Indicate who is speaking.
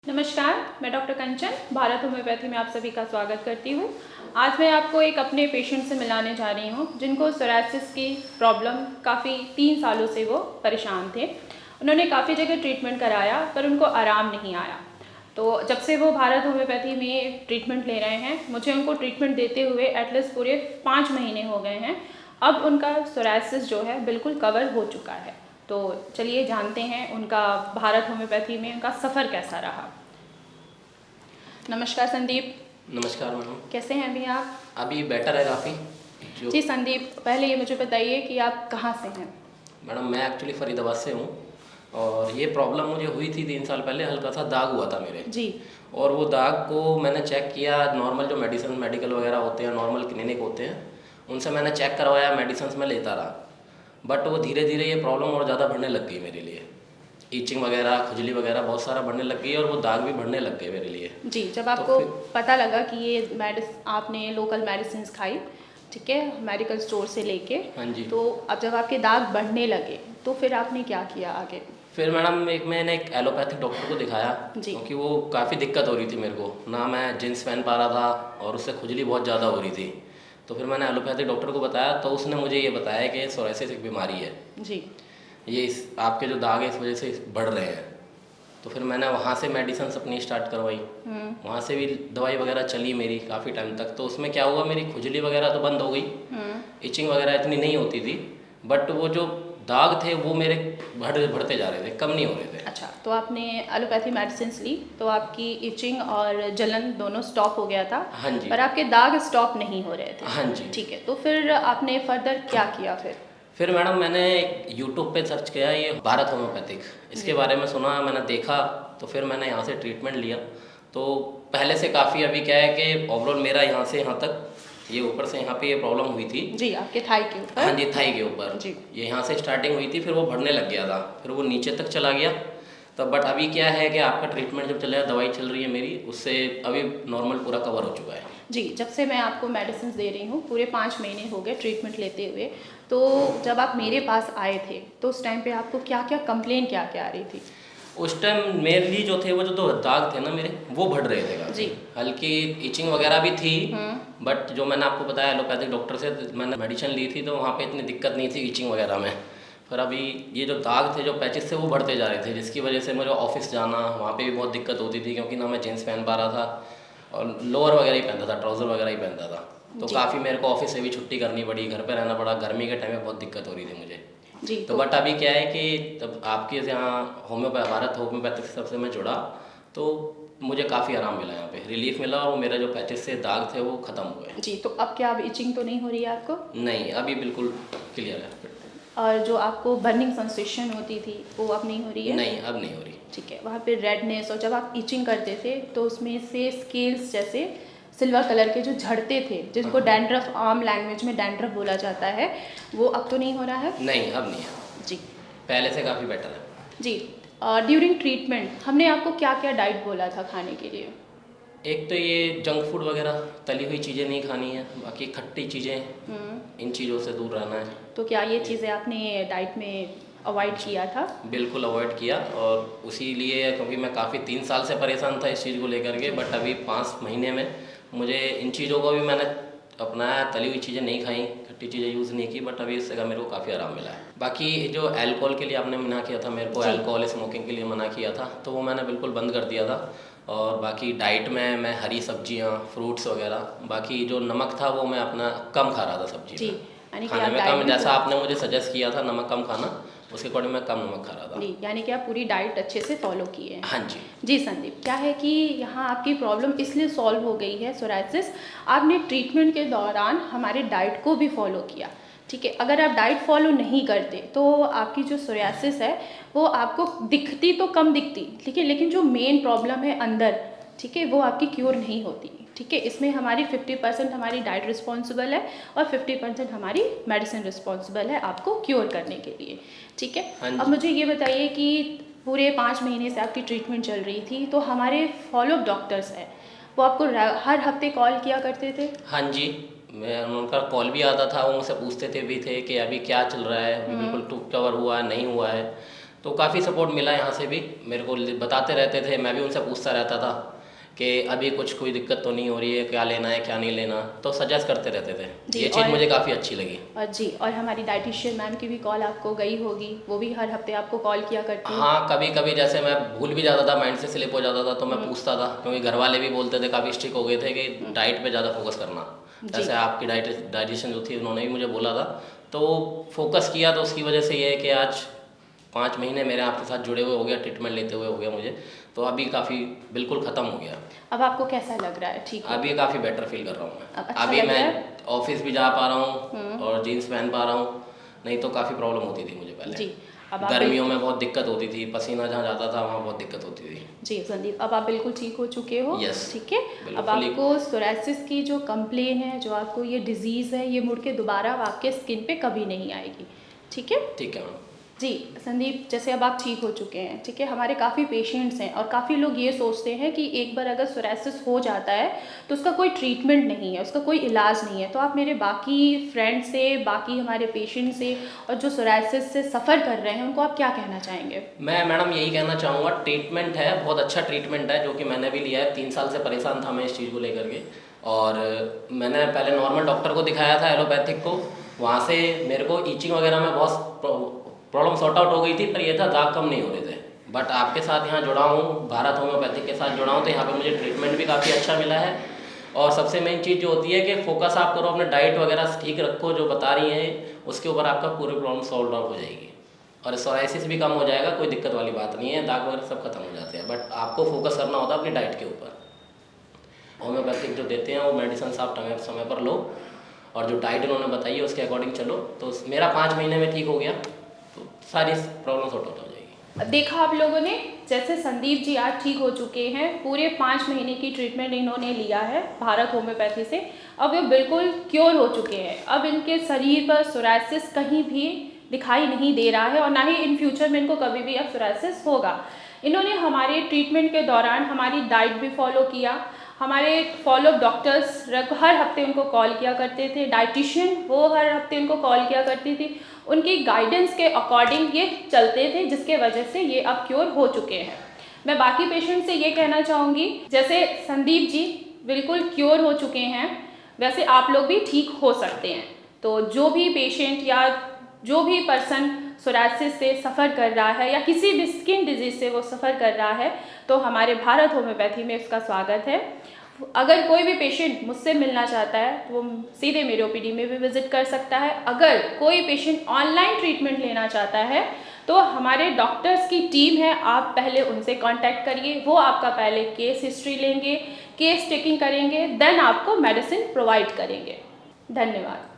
Speaker 1: नमस्कार, मैं डॉक्टर कंचन भारत होम्योपैथी में आप सभी का स्वागत करती हूँ। आज मैं आपको एक अपने पेशेंट से मिलाने जा रही हूँ जिनको सोरायसिस की प्रॉब्लम काफ़ी 3 सालों से वो परेशान थे। उन्होंने काफ़ी जगह ट्रीटमेंट कराया पर उनको आराम नहीं आया। तो जब से वो भारत होम्योपैथी में ट्रीटमेंट ले रहे हैं, मुझे उनको ट्रीटमेंट देते हुए एटलीस्ट पूरे 5 महीने हो गए हैं। अब उनका सोरायसिस जो है बिल्कुल कवर हो चुका है। तो चलिए जानते हैं उनका भारत होम्योपैथी में उनका सफ़र कैसा रहा। नमस्कार संदीप।
Speaker 2: नमस्कार मैडम।
Speaker 1: कैसे हैं अभी आप?
Speaker 2: अभी बेटर है काफ़ी।
Speaker 1: जी संदीप, पहले ये मुझे बताइए कि आप कहाँ से हैं?
Speaker 2: मैडम मैं एक्चुअली फरीदाबाद से हूँ और ये प्रॉब्लम मुझे हुई थी 3 साल पहले। हल्का सा दाग हुआ था मेरे
Speaker 1: जी।
Speaker 2: और वो दाग को मैंने चेक किया। नॉर्मल जो मेडिकल वगैरह होते हैं, नॉर्मल क्लिनिक होते हैं, उनसे मैंने चेक करवाया, मेडिसिन मैं लेता रहा। बट वो धीरे धीरे ये प्रॉब्लम और ज़्यादा बढ़ने लग गई मेरे लिए। ईचिंग वगैरह, खुजली वगैरह बहुत सारा बढ़ने लग गई और वो दाग भी बढ़ने लग गए मेरे लिए।
Speaker 1: जी, जब
Speaker 2: तो
Speaker 1: आपको
Speaker 2: फिर
Speaker 1: पता लगा कि ये आपने लोकल मेडिसिन खाई, ठीक है, मेडिकल स्टोर से लेके,
Speaker 2: हाँ जी।
Speaker 1: तो अब जब आपके दाग बढ़ने लगे तो फिर आपने क्या किया आगे?
Speaker 2: फिर मैडम मैंने एक एलोपैथिक डॉक्टर को दिखाया क्योंकि वो काफ़ी दिक्कत हो रही थी मेरे को। ना मैं जींस पहन पा रहा था और उससे खुजली बहुत ज़्यादा हो रही थी। तो फिर मैंने एलोपैथिक डॉक्टर को बताया तो उसने मुझे ये बताया कि सोरायसिस एक बीमारी है।
Speaker 1: जी।
Speaker 2: ये आपके जो दाग है इस वजह से बढ़ रहे हैं। तो फिर मैंने वहाँ से मेडिसिन अपनी स्टार्ट करवाई। वहाँ से भी दवाई वगैरह चली मेरी काफ़ी टाइम तक। तो उसमें क्या हुआ, मेरी खुजली वगैरह तो बंद हो गई, इचिंग वगैरह इतनी नहीं होती थी, बट वो जो दाग थे वो मेरे बढ़ते जा रहे थे, कम नहीं हो रहे थे।
Speaker 1: अच्छा, तो आपने एलोपैथी मेडिसिन ली तो आपकी इचिंग और जलन दोनों स्टॉप हो गया था।
Speaker 2: हाँ जी।
Speaker 1: पर आपके दाग स्टॉप नहीं हो रहे थे।
Speaker 2: हाँ जी।
Speaker 1: ठीक है, तो फिर आपने फर्दर क्या किया
Speaker 2: फिर मैडम मैंने यूट्यूब पे सर्च किया ये भारत होम्योपैथिक, इसके बारे में सुना, मैंने देखा, तो फिर मैंने यहाँ से ट्रीटमेंट लिया। तो पहले से काफ़ी अभी क्या है कि ओवरऑल मेरा यहाँ से यहाँ तक, ये ऊपर से यहाँ पे ये प्रॉब्लम हुई थी।
Speaker 1: जी, आपके थाई के ऊपर?
Speaker 2: हाँ जी, थाई के ऊपर।
Speaker 1: जी।
Speaker 2: ये यहाँ से स्टार्टिंग हुई थी, फिर वो बढ़ने लग गया था, फिर वो नीचे तक चला गया। तो बट अभी क्या है कि आपका ट्रीटमेंट जब चल रहा है, दवाई चल रही है मेरी, उससे अभी नॉर्मल पूरा कवर हो चुका है।
Speaker 1: जी, जब से मैं आपको मेडिसिन दे रही हूँ, पूरे 5 महीने हो गए ट्रीटमेंट लेते हुए। तो जब आप मेरे पास आए थे तो उस टाइम पे आपको क्या क्या कंप्लेन क्या क्या आ रही थी?
Speaker 2: उस टाइम मेनली जो थे वो जो 2 दाग थे ना मेरे, वो बढ़ रहे थे काफ़ी।
Speaker 1: जी।
Speaker 2: हल्की इचिंग वगैरह भी थी, बट जो मैंने आपको बताया एलोपैथिक डॉक्टर से मैंने मेडिसिन ली थी तो वहाँ पे इतनी दिक्कत नहीं थी इचिंग वगैरह में। पर अभी ये जो दाग थे, जो पैचेस थे, वो बढ़ते जा रहे थे, जिसकी वजह से मुझे ऑफिस जाना, वहाँ पे भी बहुत दिक्कत होती थी क्योंकि ना मैं जीन्स पहन पा रहा था और लोअर वगैरह ही पहनता था, ट्राउज़र वगैरह ही पहनता था। तो काफ़ी मेरे को ऑफिस से भी छुट्टी करनी पड़ी, घर पे रहना पड़ा। गर्मी के टाइम में बहुत दिक्कत हो रही थी मुझे।
Speaker 1: जी।
Speaker 2: तो बट अभी क्या है कि तब आपके यहाँ भारत होम्योपैथिक सबसे मैं जुड़ा तो मुझे काफ़ी आराम मिला, यहाँ पे रिलीफ मिला और मेरा जो पैचेस से दाग थे वो ख़त्म हुए।
Speaker 1: जी, तो अब क्या अब इचिंग तो नहीं हो रही है आपको?
Speaker 2: नहीं, अभी बिल्कुल क्लियर है।
Speaker 1: और जो आपको बर्निंग सेंसेशन होती थी वो अब नहीं हो रही है?
Speaker 2: नहीं, अब नहीं हो रही।
Speaker 1: ठीक है, वहाँ पे रेडनेस, और जब आप इचिंग करते थे तो उसमें से स्केल्स जैसे सिल्वर कलर के जो झड़ते थे, जिनको डैंड्रफ, आम लैंग्वेज में डैंड्रफ बोला जाता है, वो अब तो नहीं हो रहा है?
Speaker 2: नहीं, अब नहीं है।
Speaker 1: जी।
Speaker 2: पहले से काफ़ी बेटर है।
Speaker 1: जी। ड्यूरिंग ट्रीटमेट हमने आपको क्या क्या डाइट बोला था खाने के लिए?
Speaker 2: एक तो ये जंक फूड वगैरह, तली हुई चीज़ें नहीं खानी है, बाकी खट्टी चीज़ें, इन चीज़ों से दूर रहना है।
Speaker 1: तो क्या ये चीज़ें आपने डाइट में अवॉइड किया था?
Speaker 2: बिल्कुल अवॉइड किया, और उसी लिए क्योंकि मैं काफ़ी 3 साल से परेशान था इस चीज़ को लेकर के। बट अभी 5 महीने में मुझे इन चीज़ों को भी मैंने अपनाया, तली हुई चीज़ें नहीं खाई, खट्टी चीज़ें यूज़ नहीं की, बट अभी इससे मेरे को काफ़ी आराम मिला है। बाकी जो अल्कोहल के लिए आपने मना किया था मेरे को, अल्कोहल स्मोकिंग के लिए मना किया था, तो वो मैंने बिल्कुल बंद कर दिया था। और बाकी डाइट में मैं हरी सब्जियाँ, फ्रूट्स वगैरह, बाकी जो नमक था वो मैं अपना कम खा रहा था सब्जी में, खाने में कम, जैसा आपने मुझे सजेस्ट किया था नमक कम खाना, उसके अकॉर्डिंग मैं कम नमक खा रहा था।
Speaker 1: जी, यानी कि आप पूरी डाइट अच्छे से फॉलो किए हैं।
Speaker 2: हाँ जी।
Speaker 1: जी संदीप, क्या है कि यहाँ आपकी प्रॉब्लम इसलिए सॉल्व हो गई है सोरायसिस, आपने ट्रीटमेंट के दौरान हमारे डाइट को भी फॉलो किया, ठीक है। अगर आप डाइट फॉलो नहीं करते तो आपकी जो सोरायसिस है वो आपको दिखती तो कम दिखती, ठीक है, लेकिन जो मेन प्रॉब्लम है अंदर, ठीक है, वो आपकी क्योर नहीं होती, ठीक है। इसमें हमारी 50% हमारी डाइट रिस्पॉन्सिबल है और 50% हमारी मेडिसिन रिस्पॉन्सिबल है आपको क्योर करने के लिए, ठीक है।
Speaker 2: हाँ
Speaker 1: अब मुझे ये बताइए कि पूरे 5 महीने से आपकी ट्रीटमेंट चल रही थी, तो हमारे फॉलोअप डॉक्टर्स हैं वो आपको हर हफ्ते कॉल किया करते थे?
Speaker 2: हाँ जी, मैं उनका कॉल भी आता था, वो मुझसे पूछते थे भी थे कि अभी क्या चल रहा है, अभी बिल्कुल टू कवर हुआ है नहीं हुआ है। तो काफ़ी सपोर्ट मिला यहाँ से भी, मेरे को बताते रहते थे, मैं भी उनसे पूछता रहता था कि अभी कुछ कोई दिक्कत तो नहीं हो रही है, क्या लेना है क्या नहीं लेना, तो सजेस्ट करते रहते थे। ये चीज़ मुझे काफ़ी अच्छी लगी।
Speaker 1: और हमारी डाइटिशियन मैम की भी कॉल आपको गई होगी, वो भी हर हफ्ते आपको कॉल किया करती है?
Speaker 2: हाँ, कभी कभी जैसे मैं भूल भी जाता था, माइंड से स्लिप हो जाता था, तो मैं पूछता था, क्योंकि घर वाले भी बोलते थे, काफ़ी स्ट्रिक्ट हो गए थे कि डाइट पे ज़्यादा फोकस करना। जैसे आपकी डाइटिशियन जो थी उन्होंने भी मुझे बोला था, तो फोकस किया, तो उसकी वजह से ये है कि आज 5 महीने मेरे आपके साथ जुड़े हुए हो गया, ट्रीटमेंट लेते हुए हो गया मुझे, तो अभी काफ़ी बिल्कुल ख़त्म हो गया।
Speaker 1: अब आपको कैसा लग रहा है? ठीक है,
Speaker 2: अभी काफ़ी बेटर फील कर रहा हूँ मैं।
Speaker 1: अच्छा
Speaker 2: अभी मैं
Speaker 1: है?
Speaker 2: ऑफिस भी जा पा रहा हूँ और जीन्स पहन पा रहा हूँ, नहीं तो काफ़ी प्रॉब्लम होती थी मुझे पहले।
Speaker 1: जी, अब आप
Speaker 2: गर्मियों में बहुत दिक्कत होती थी, पसीना जहाँ जाता था वहाँ बहुत दिक्कत होती थी।
Speaker 1: जी संदीप, अब आप बिल्कुल ठीक हो चुके हो?
Speaker 2: यस,
Speaker 1: ठीक है। अब आपको सोरायसिस की जो कंप्लेन है, जो आपको ये डिजीज़ है, ये मुड़ के दोबारा आपके स्किन पे कभी नहीं आएगी। ठीक है?
Speaker 2: ठीक है मैम।
Speaker 1: जी संदीप, जैसे अब आप ठीक हो चुके हैं, ठीक है, हमारे काफ़ी पेशेंट्स हैं और काफ़ी लोग ये सोचते हैं कि एक बार अगर सोरायसिस हो जाता है तो उसका कोई ट्रीटमेंट नहीं है, उसका कोई इलाज नहीं है। तो आप मेरे बाकी फ्रेंड से, बाकी हमारे पेशेंट से और जो सोरायसिस से सफ़र कर रहे हैं उनको आप क्या कहना चाहेंगे?
Speaker 2: मैं मैडम यही कहना चाहूँगा, ट्रीटमेंट है, बहुत अच्छा ट्रीटमेंट है, जो कि मैंने भी लिया है। 3 साल से परेशान था मैं इस चीज़ को लेकर के, और मैंने पहले नॉर्मल डॉक्टर को दिखाया था, एलोपैथिक को। वहाँ से मेरे को ईचिंग वगैरह में बहुत प्रॉब्लम सॉर्ट आउट हो गई थी, पर ये था दाग कम नहीं हो रहे थे। बट आपके साथ यहाँ जुड़ा हूँ, भारत होम्योपैथिक के साथ जुड़ा हूँ, तो यहाँ पे मुझे ट्रीटमेंट भी काफ़ी अच्छा मिला है। और सबसे मेन चीज़ जो होती है कि फोकस आप करो, अपने डाइट वगैरह ठीक रखो, जो बता रही हैं उसके ऊपर आपका पूरी प्रॉब्लम सॉल्व आउट हो जाएगी, और सोरायसिस भी कम हो जाएगा। कोई दिक्कत वाली बात नहीं है, दाग वगैरह सब खत्म हो जाते हैं, बट आपको फोकस करना होता है अपनी डाइट के ऊपर। होम्योपैथिक जो देते हैं वो मेडिसिन आप समय पर लो, और जो डाइट उन्होंने बताई है उसके अकॉर्डिंग चलो। तो मेरा 5 महीने में ठीक हो गया, तो सारी प्रॉब्लम सॉर्ट आउट हो जाएगी।
Speaker 1: देखा आप लोगों ने, जैसे संदीप जी आज ठीक हो चुके हैं, पूरे 5 महीने की ट्रीटमेंट इन्होंने लिया है भारत होम्योपैथी से, अब ये बिल्कुल क्योर हो चुके हैं। अब इनके शरीर पर सोरायसिस कहीं भी दिखाई नहीं दे रहा है और ना ही इन फ्यूचर में इनको कभी भी अब सोरायसिस होगा। इन्होंने हमारे ट्रीटमेंट के दौरान हमारी डाइट भी फॉलो किया, हमारे फॉलोअप डॉक्टर्स हर हफ्ते उनको कॉल किया करते थे, डाइटिशियन वो हर हफ्ते उनको कॉल किया करती थी, उनकी गाइडेंस के अकॉर्डिंग ये चलते थे, जिसके वजह से ये अब क्योर हो चुके हैं। मैं बाकी पेशेंट से ये कहना चाहूँगी, जैसे संदीप जी बिल्कुल क्योर हो चुके हैं, वैसे आप लोग भी ठीक हो सकते हैं। तो जो भी पेशेंट या जो भी पर्सन सोरायसिस से सफ़र कर रहा है या किसी भी स्किन डिजीज़ से वो सफ़र कर रहा है, तो हमारे भारत होम्योपैथी में उसका स्वागत है। अगर कोई भी पेशेंट मुझसे मिलना चाहता है तो वो सीधे मेरे ओपीडी में भी विज़िट कर सकता है। अगर कोई पेशेंट ऑनलाइन ट्रीटमेंट लेना चाहता है तो हमारे डॉक्टर्स की टीम है, आप पहले उनसे कांटेक्ट करिए, वो आपका पहले केस हिस्ट्री लेंगे, केस टेकिंग करेंगे, देन आपको मेडिसिन प्रोवाइड करेंगे। धन्यवाद।